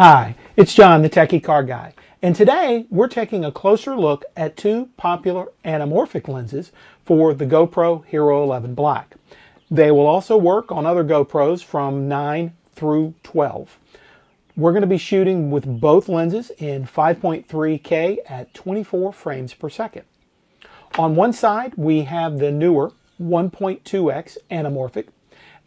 Hi, it's John, the Techie Car Guy, and today we're taking a closer look at two popular anamorphic lenses for the GoPro Hero 11 Black. They will also work on other GoPros from 9 through 12. We're going to be shooting with both lenses in 5.3K at 24 frames per second. On one side, we have the Neewer 1.2x Anamorphic,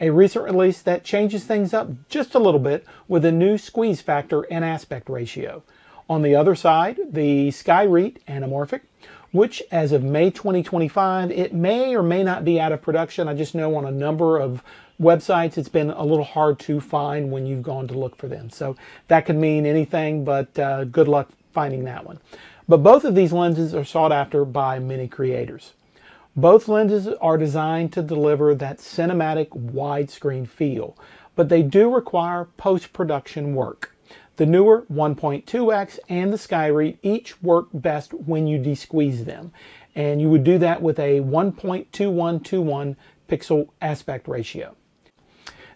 a recent release that changes things up just a little bit with a new squeeze factor and aspect ratio. On the other side, the SkyReat Anamorphic, which as of May 2025, it may or may not be out of production. I just know on a number of websites it's been a little hard to find when you've gone to look for them. So that could mean anything, but good luck finding that one. But both of these lenses are sought after by many creators. Both lenses are designed to deliver that cinematic widescreen feel, but they do require post-production work. The Neewer 1.2x and the SkyReat each work best when you desqueeze them, and you would do that with a 1.2121 pixel aspect ratio.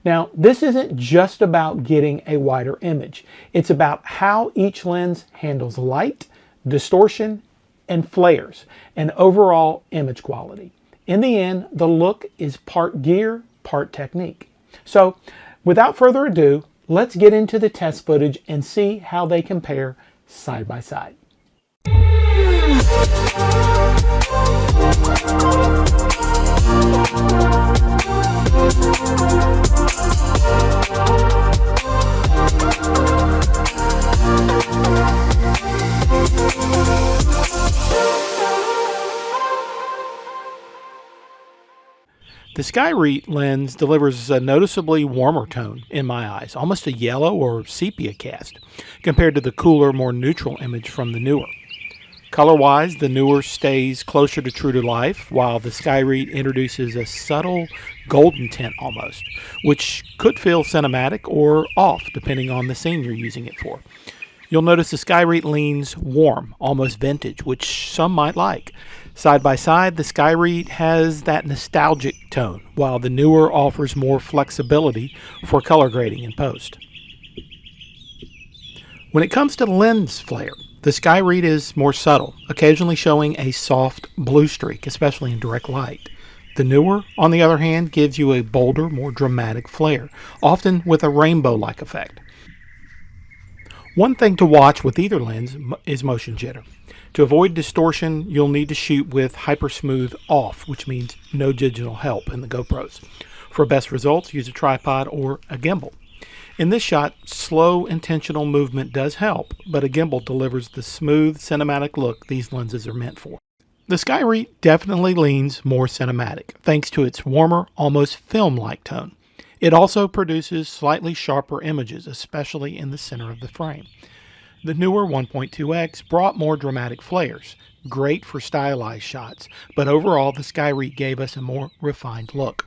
Now, this isn't just about getting a wider image. It's about how each lens handles light, distortion, and flares, and overall image quality. In the end, the look is part gear, part technique. So, without further ado, let's get into the test footage and see how they compare side by side. The SkyReat lens delivers a noticeably warmer tone in my eyes, almost a yellow or sepia cast, compared to the cooler, more neutral image from the Neewer. Color-wise, the Neewer stays closer to true to life, while the SkyReat introduces a subtle golden tint almost, which could feel cinematic or off depending on the scene you're using it for. You'll notice the SkyReat leans warm, almost vintage, which some might like. Side by side, the SkyReat has that nostalgic tone, while the Neewer offers more flexibility for color grading in post. When it comes to lens flare, the SkyReat is more subtle, occasionally showing a soft blue streak, especially in direct light. The Neewer, on the other hand, gives you a bolder, more dramatic flare, often with a rainbow-like effect. One thing to watch with either lens is motion jitter. To avoid distortion, you'll need to shoot with HyperSmooth off, which means no digital help in the GoPros. For best results, use a tripod or a gimbal. In this shot, slow, intentional movement does help, but a gimbal delivers the smooth, cinematic look these lenses are meant for. The SkyReat definitely leans more cinematic, thanks to its warmer, almost film-like tone. It also produces slightly sharper images, especially in the center of the frame. The Neewer 1.2x brought more dramatic flares, great for stylized shots, but overall the SkyReat gave us a more refined look.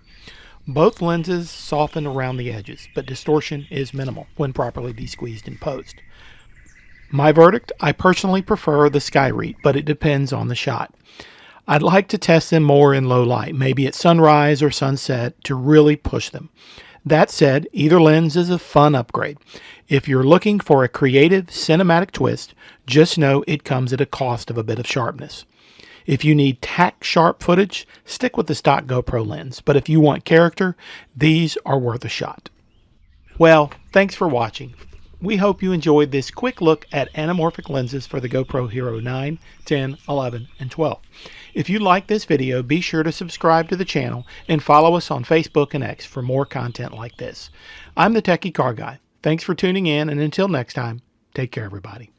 Both lenses soften around the edges, but distortion is minimal when properly desqueezed in post. My verdict, I personally prefer the SkyReat, but it depends on the shot. I'd like to test them more in low light, maybe at sunrise or sunset, to really push them. That said, either lens is a fun upgrade. If you're looking for a creative, cinematic twist, just know it comes at a cost of a bit of sharpness. If you need tack-sharp footage, stick with the stock GoPro lens, but if you want character, these are worth a shot. Well, thanks for watching. We hope you enjoyed this quick look at anamorphic lenses for the GoPro Hero 9, 10, 11, and 12. If you like this video, be sure to subscribe to the channel and follow us on Facebook and X for more content like this. I'm the Techie Car Guy. Thanks for tuning in, and until next time, take care, everybody.